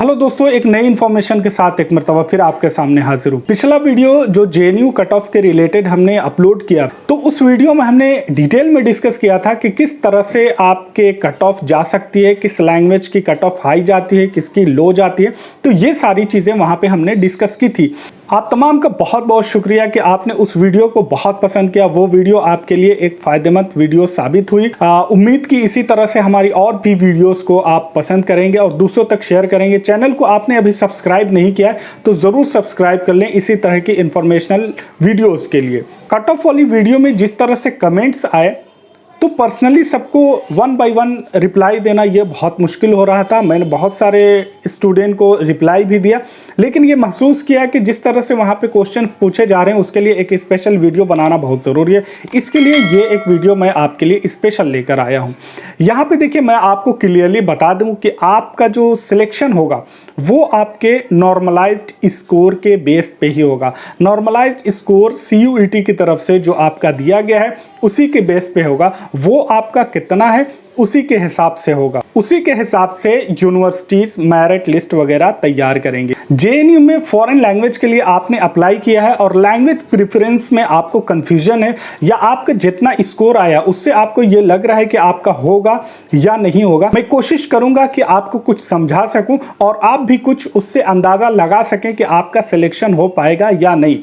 Hello दोस्तों, एक नई इन्फॉर्मेशन के साथ एक मरतबा फिर आपके सामने हाजिर हूँ। पिछला वीडियो जो जेएनयू कट ऑफ के रिलेटेड हमने अपलोड किया, तो उस वीडियो में हमने डिटेल में डिस्कस किया था कि किस तरह से आपके कट ऑफ जा सकती है, किस लैंग्वेज की कट ऑफ हाई जाती है, किसकी लो जाती है। तो ये सारी चीज़ें वहाँ पे हमने डिस्कस की थी। आप तमाम का बहुत बहुत शुक्रिया कि आपने उस वीडियो को बहुत पसंद किया। वो वीडियो आपके लिए एक फ़ायदेमंद वीडियो साबित हुई। उम्मीद की इसी तरह से हमारी और भी वीडियोस को आप पसंद करेंगे और दूसरों तक शेयर करेंगे। चैनल को आपने अभी सब्सक्राइब नहीं किया है तो ज़रूर सब्सक्राइब कर लें इसी तरह की इंफॉर्मेशनल वीडियोज़ के लिए। कट ऑफ वाली वीडियो में जिस तरह से कमेंट्स आए तो पर्सनली सबको वन बाय वन रिप्लाई देना ये बहुत मुश्किल हो रहा था। मैंने बहुत सारे स्टूडेंट को रिप्लाई भी दिया, लेकिन ये महसूस किया कि जिस तरह से वहाँ पे क्वेश्चंस पूछे जा रहे हैं उसके लिए एक स्पेशल वीडियो बनाना बहुत ज़रूरी है। इसके लिए ये एक वीडियो मैं आपके लिए स्पेशल लेकर आया हूँ। यहाँ पे देखिए, मैं आपको क्लियरली बता दूँ कि आपका जो सिलेक्शन होगा वो आपके नॉर्मलाइज्ड स्कोर के बेस पे ही होगा। नॉर्मलाइज्ड स्कोर CUET की तरफ से जो आपका दिया गया है उसी के बेस पे होगा। वो आपका कितना है उसी के हिसाब से होगा, उसी के हिसाब से यूनिवर्सिटीज मेरिट लिस्ट वगैरह तैयार करेंगे। जेएनयू में फॉरेन लैंग्वेज के लिए आपने अप्लाई किया है और लैंग्वेज प्रेफरेंस में आपको कंफ्यूजन है या आपका जितना स्कोर आया उससे आपको ये लग रहा है कि आपका होगा या नहीं होगा, मैं कोशिश करूंगा कि आपको कुछ समझा सकूं और आप भी कुछ उससे अंदाज़ा लगा सकें कि आपका सिलेक्शन हो पाएगा या नहीं।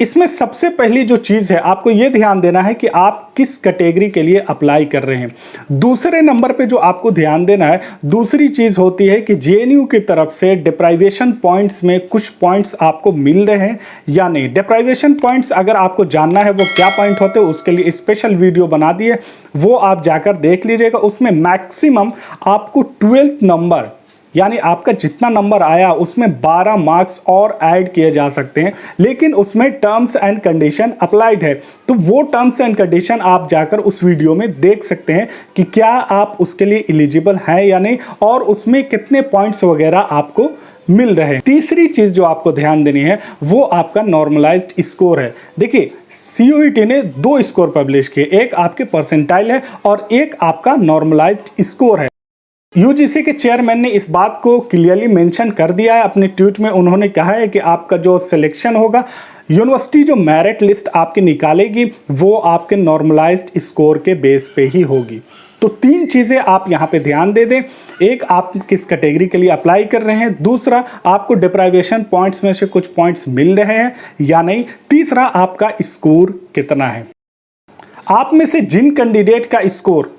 इसमें सबसे पहली जो चीज़ है, आपको ये ध्यान देना है कि आप किस कैटेगरी के लिए अप्लाई कर रहे हैं। दूसरे नंबर पे जो आपको ध्यान देना है, दूसरी चीज़ होती है कि जेएनयू की तरफ से डिप्राइवेशन पॉइंट्स में कुछ पॉइंट्स आपको मिल रहे हैं या नहीं। डिप्राइवेशन पॉइंट्स अगर आपको जानना है वो क्या पॉइंट होते हैं, उसके लिए स्पेशल वीडियो बना दिए, वो आप जाकर देख लीजिएगा। उसमें मैक्सिमम आपको 12th नंबर यानी आपका जितना नंबर आया उसमें 12 मार्क्स और ऐड किए जा सकते हैं, लेकिन उसमें टर्म्स एंड कंडीशन अप्लाइड है। तो वो टर्म्स एंड कंडीशन आप जाकर उस वीडियो में देख सकते हैं कि क्या आप उसके लिए एलिजिबल हैं या नहीं और उसमें कितने पॉइंट्स वगैरह आपको मिल रहे हैं। तीसरी चीज़ जो आपको ध्यान देनी है वो आपका नॉर्मलाइज्ड स्कोर है। देखिए, CUET ने 2 स्कोर पब्लिश किए, एक आपके परसेंटाइल है और एक आपका नॉर्मलाइज्ड स्कोर है। UGC के चेयरमैन ने इस बात को क्लियरली मेंशन कर दिया है अपने ट्वीट में। उन्होंने कहा है कि आपका जो सिलेक्शन होगा, यूनिवर्सिटी जो मेरिट लिस्ट आपकी निकालेगी वो आपके नॉर्मलाइज्ड स्कोर के बेस पे ही होगी। तो 3 चीज़ें आप यहाँ पे ध्यान दे दें। एक, आप किस कैटेगरी के लिए अप्लाई कर रहे हैं। दूसरा, आपको डिप्राइवेशन पॉइंट्स में से कुछ पॉइंट्स मिल रहे हैं या नहीं। तीसरा, आपका स्कोर कितना है। आप में से जिन कैंडिडेट का स्कोर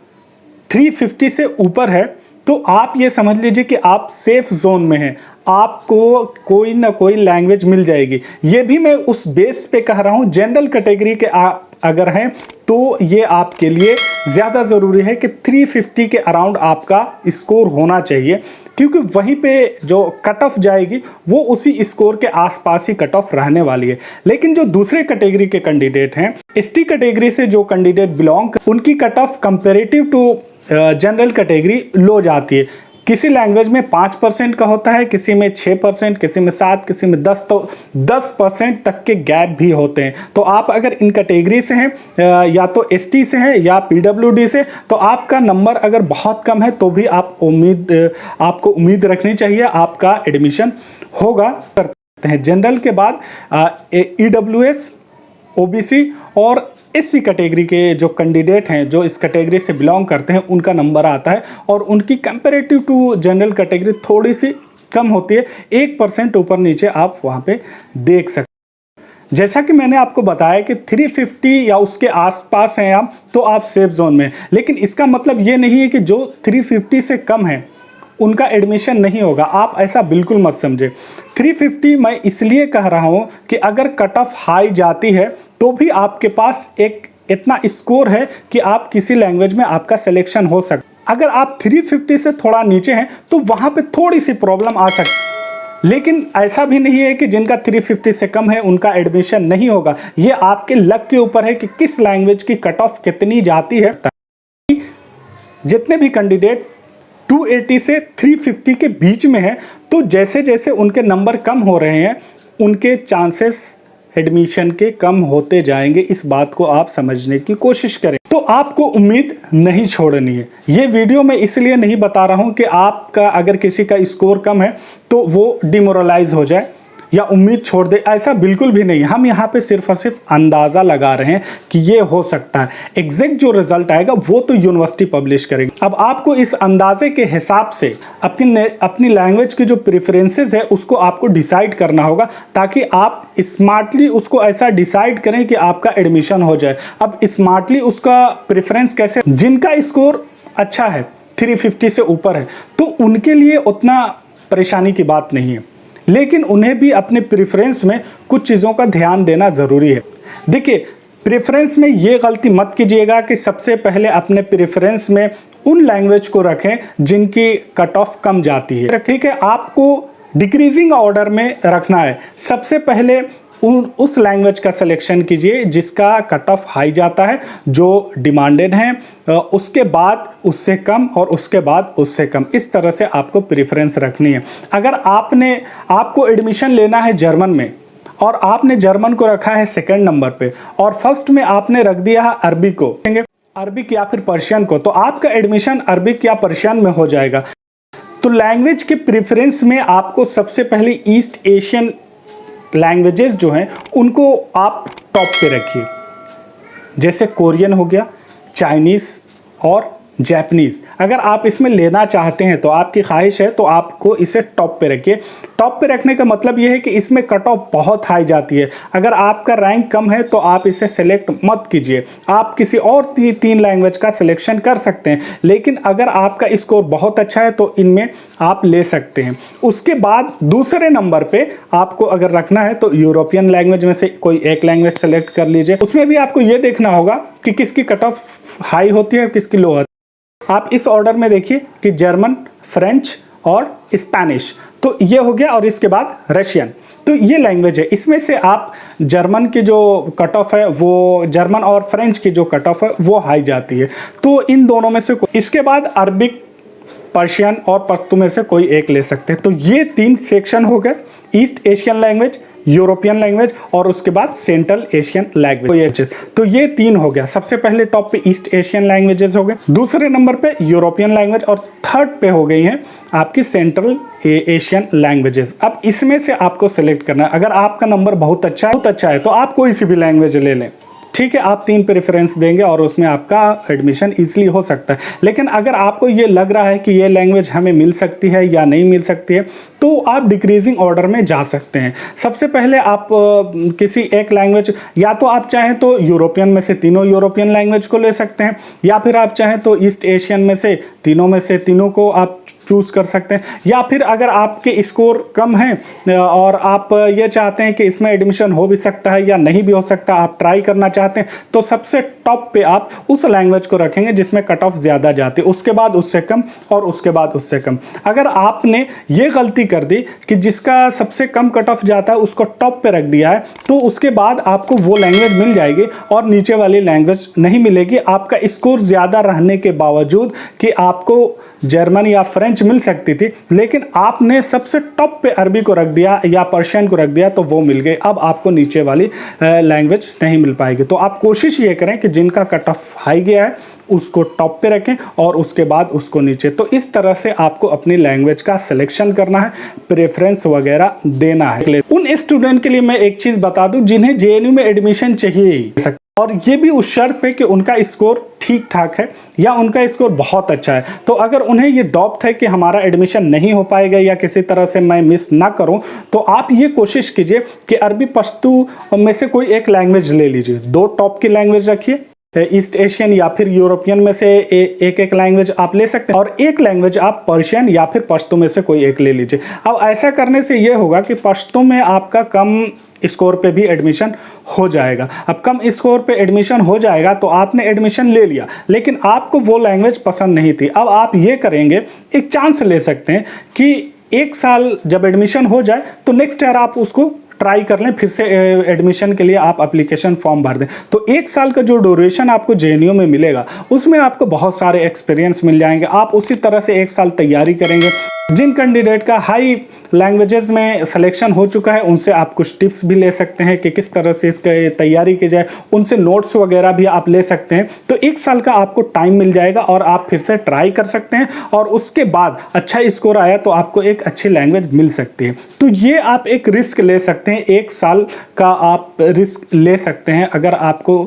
350 से ऊपर है तो आप ये समझ लीजिए कि आप सेफ जोन में हैं, आपको कोई ना कोई लैंग्वेज मिल जाएगी। ये भी मैं उस बेस पे कह रहा हूँ। जनरल कैटेगरी के आप अगर हैं तो ये आपके लिए ज़्यादा ज़रूरी है कि 350 के अराउंड आपका स्कोर होना चाहिए, क्योंकि वहीं पे जो कट ऑफ जाएगी वो उसी स्कोर के आसपास ही कट ऑफ रहने वाली है। लेकिन जो दूसरे कैटेगरी के कैंडिडेट हैं, ST कैटेगरी से जो कैंडिडेट बिलोंग, उनकी cut off comparative to general category low जाती है। किसी लैंग्वेज में 5% का होता है, किसी में 6%, किसी में 7%, किसी में 10%, तो 10% तक के गैप भी होते हैं। तो आप अगर इन कैटेगरी से हैं, या तो ST से हैं या PWD से, तो आपका नंबर अगर बहुत कम है तो भी आपको उम्मीद रखनी चाहिए आपका एडमिशन होगा। करते हैं जनरल के बाद EWS, OBC और SC कैटेगरी के जो कैंडिडेट हैं, जो इस कैटेगरी से बिलोंग करते हैं, उनका नंबर आता है और उनकी कंपैरेटिव टू जनरल कैटेगरी थोड़ी सी कम होती है। 1% ऊपर नीचे आप वहाँ पे देख सकते हैं। जैसा कि मैंने आपको बताया कि 350 या उसके आसपास हैं आप तो आप सेफ जोन में, लेकिन इसका मतलब ये नहीं है कि जो 350 से कम है उनका एडमिशन नहीं होगा। आप ऐसा बिल्कुल मत समझे। 350 मैं इसलिए कह रहा हूँ कि अगर कट ऑफ हाई जाती है तो भी आपके पास एक इतना स्कोर है कि आप किसी लैंग्वेज में आपका सिलेक्शन हो सकता। अगर आप 350 से थोड़ा नीचे हैं तो वहाँ पे थोड़ी सी प्रॉब्लम आ सकती, लेकिन ऐसा भी नहीं है कि जिनका 350 से कम है उनका एडमिशन नहीं होगा। ये आपके लक के ऊपर है कि किस लैंग्वेज की कट ऑफ कितनी जाती है। जितने भी कैंडिडेट 280 से 350 के बीच में हैं, तो जैसे जैसे उनके नंबर कम हो रहे हैं उनके चांसेस एडमिशन के कम होते जाएंगे, इस बात को आप समझने की कोशिश करें। तो आपको उम्मीद नहीं छोड़नी है। ये वीडियो मैं इसलिए नहीं बता रहा हूँ कि आपका अगर किसी का स्कोर कम है तो वो डिमोरलाइज हो जाए या उम्मीद छोड़ दे, ऐसा बिल्कुल भी नहीं। हम यहाँ पे सिर्फ और सिर्फ अंदाज़ा लगा रहे हैं कि ये हो सकता है। एग्जैक्ट जो रिजल्ट आएगा वो तो यूनिवर्सिटी पब्लिश करेगी। अब आपको इस अंदाजे के हिसाब से अपनी लैंग्वेज की जो प्रेफरेंसेस है उसको आपको डिसाइड करना होगा, ताकि आप स्मार्टली उसको ऐसा डिसाइड करें कि आपका एडमिशन हो जाए। अब स्मार्टली उसका प्रेफरेंस कैसे, जिनका स्कोर अच्छा है 350 से ऊपर है तो उनके लिए उतना परेशानी की बात नहीं है, लेकिन उन्हें भी अपने प्रेफरेंस में कुछ चीज़ों का ध्यान देना ज़रूरी है। देखिए, प्रेफरेंस में ये गलती मत कीजिएगा कि सबसे पहले अपने प्रेफरेंस में उन लैंग्वेज को रखें जिनकी कट ऑफ कम जाती है। ठीक है, आपको डिक्रीजिंग ऑर्डर में रखना है। सबसे पहले उस लैंग्वेज का सिलेक्शन कीजिए जिसका कट ऑफ हाई जाता है, जो डिमांडेड है, उसके बाद उससे कम और उसके बाद उससे कम। इस तरह से आपको प्रेफरेंस रखनी है। अगर आपको एडमिशन लेना है जर्मन में और आपने जर्मन को रखा है सेकंड नंबर पे और फर्स्ट में आपने रख दिया है अरबी को, अरबिक या फिर पर्शियन को, तो आपका एडमिशन अरबिक या पर्शियन में हो जाएगा। तो लैंग्वेज के प्रेफरेंस में आपको सबसे पहले ईस्ट एशियन लैंग्वेजेस जो हैं उनको आप टॉप पे रखिए, जैसे कोरियन हो गया, चाइनीज़ और जैपनीज़। अगर आप इसमें लेना चाहते हैं तो आपकी ख्वाहिश है तो आपको इसे टॉप पे रखिए। टॉप पे रखने का मतलब ये है कि इसमें कट ऑफ बहुत हाई जाती है। अगर आपका रैंक कम है तो आप इसे सेलेक्ट मत कीजिए, आप किसी और तीन लैंग्वेज का सिलेक्शन कर सकते हैं। लेकिन अगर आपका स्कोर बहुत अच्छा है तो इनमें आप ले सकते हैं। उसके बाद दूसरे नंबर पे आपको अगर रखना है तो यूरोपियन लैंग्वेज में से कोई एक लैंग्वेज सेलेक्ट कर लीजिए। उसमें भी आपको ये देखना होगा कि किसकी कट ऑफ हाई होती है, किसकी लो होती है। आप इस ऑर्डर में देखिए कि जर्मन, फ्रेंच और स्पेनिश, तो ये हो गया, और इसके बाद रशियन। तो ये लैंग्वेज है, इसमें से आप जर्मन की जो कट ऑफ है वो, जर्मन और फ्रेंच की जो कट ऑफ है वो हाई जाती है। तो इन दोनों में से इसके बाद अरबिक, पर्शियन और पश्तो में से कोई एक ले सकते हैं। तो ये 3 सेक्शन हो गए, east Asian language, European language और उसके बाद सेंट्रल एशियन लैंग्वेज। तो ये 3 हो गया। सबसे पहले टॉप पे ईस्ट एशियन लैंग्वेजेस हो गए, दूसरे नंबर पे यूरोपियन लैंग्वेज और थर्ड पे हो गई हैं आपकी सेंट्रल एशियन लैंग्वेजेस। अब इसमें से आपको सेलेक्ट करना है। अगर आपका नंबर बहुत अच्छा है तो आप कोई सी भी लैंग्वेज ले लें, ठीक है, आप 3 प्रेफरेंस देंगे और उसमें आपका एडमिशन इजीली हो सकता है। लेकिन अगर आपको ये लग रहा है कि ये लैंग्वेज हमें मिल सकती है या नहीं मिल सकती है तो आप डिक्रीजिंग ऑर्डर में जा सकते हैं। सबसे पहले आप किसी एक लैंग्वेज, या तो आप चाहें तो यूरोपियन में से तीनों यूरोपियन लैंग्वेज को ले सकते हैं, या फिर आप चाहें तो ईस्ट एशियन में से तीनों को आप चूज़ कर सकते हैं। या फिर अगर आपके स्कोर कम हैं और आप ये चाहते हैं कि इसमें एडमिशन हो भी सकता है या नहीं भी हो सकता, आप ट्राई करना चाहते हैं, तो सबसे टॉप पे आप उस लैंग्वेज को रखेंगे जिसमें कट ऑफ ज़्यादा जाती है, उसके बाद उससे कम और उसके बाद उससे कम। अगर आपने ये गलती कर दी कि जिसका सबसे कम कट ऑफ जाता है उसको टॉप पे रख दिया है, तो उसके बाद आपको वो लैंग्वेज मिल जाएगी और नीचे वाली लैंग्वेज नहीं मिलेगी। आपका स्कोर ज़्यादा रहने के बावजूद कि आपको जर्मन या फ्रेंच मिल सकती थी, लेकिन आपने सबसे टॉप पे अरबी को रख दिया या पर्शियन को रख दिया तो वो मिल गए। अब आपको नीचे वाली लैंग्वेज नहीं मिल पाएगी। तो आप कोशिश ये करें कि जिनका कट ऑफ हाई गया है उसको टॉप पे रखें और उसके बाद उसको नीचे। तो इस तरह से आपको अपनी लैंग्वेज का सिलेक्शन करना है, प्रेफरेंस वगैरह देना है। उन स्टूडेंट के लिए मैं एक चीज़ बता दूं जिन्हें जेएनयू में एडमिशन चाहिए, और ये भी उस शर्त पे कि उनका स्कोर ठीक ठाक है या उनका स्कोर बहुत अच्छा है। तो अगर उन्हें ये डाउट है कि हमारा एडमिशन नहीं हो पाएगा या किसी तरह से मैं मिस ना करूं, तो आप ये कोशिश कीजिए कि अरबी पश्तो में से कोई एक लैंग्वेज ले लीजिए। 2 टॉप की लैंग्वेज रखिए, ईस्ट एशियन या फिर यूरोपियन में से एक लैंग्वेज आप ले सकते हैं और एक लैंग्वेज आप पर्शियन या फिर पश्तो में से कोई एक ले लीजिए। अब ऐसा करने से ये होगा कि पश्तो में आपका कम स्कोर पे भी एडमिशन हो जाएगा। अब कम स्कोर पे एडमिशन हो जाएगा तो आपने एडमिशन ले लिया, लेकिन आपको वो लैंग्वेज पसंद नहीं थी। अब आप ये करेंगे, एक चांस ले सकते हैं कि 1 साल जब एडमिशन हो जाए तो नेक्स्ट ईयर आप उसको ट्राई कर लें, फिर से एडमिशन के लिए आप एप्लीकेशन फॉर्म भर दें। तो 1 साल का जो ड्यूरेशन आपको जेएनयू में मिलेगा उसमें आपको बहुत सारे एक्सपीरियंस मिल जाएंगे। आप उसी तरह से 1 साल तैयारी करेंगे। जिन कैंडिडेट का हाई लैंग्वेजेस में सिलेक्शन हो चुका है, उनसे आप कुछ टिप्स भी ले सकते हैं कि किस तरह से इसकी तैयारी की जाए, उनसे नोट्स वगैरह भी आप ले सकते हैं। तो 1 साल का आपको टाइम मिल जाएगा और आप फिर से ट्राई कर सकते हैं और उसके बाद अच्छा स्कोर आया तो आपको एक अच्छी लैंग्वेज मिल सकती है। तो ये आप एक रिस्क ले सकते हैं, 1 साल का आप रिस्क ले सकते हैं अगर आपको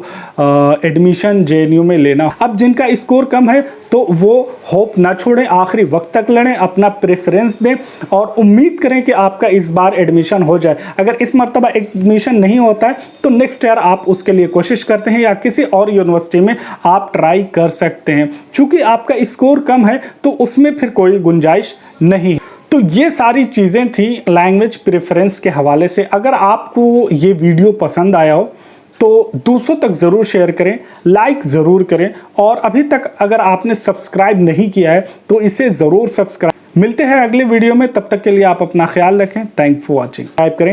एडमिशन जेएनयू में लेना। अब जिनका स्कोर कम है तो वो होप ना छोड़ें, आखिरी वक्त तक लड़ें, अपना प्रेफरेंस दें और उम्मीद करें कि आपका इस बार एडमिशन हो जाए। अगर इस मर्तबा एडमिशन नहीं होता है तो नेक्स्ट ईयर आप उसके लिए कोशिश करते हैं या किसी और यूनिवर्सिटी में आप ट्राई कर सकते हैं। चूंकि आपका स्कोर कम है तो उसमें फिर कोई गुंजाइश नहीं। तो ये सारी चीज़ें थी लैंग्वेज प्रेफरेंस के हवाले से। अगर आपको ये वीडियो पसंद आया हो तो दूसरों तक ज़रूर शेयर करें, लाइक ज़रूर करें और अभी तक अगर आपने सब्सक्राइब नहीं किया है तो इसे ज़रूर सब्सक्राइब। मिलते हैं अगले वीडियो में, तब तक के लिए आप अपना ख्याल रखें। Thanks for watching. सब्सक्राइब करें।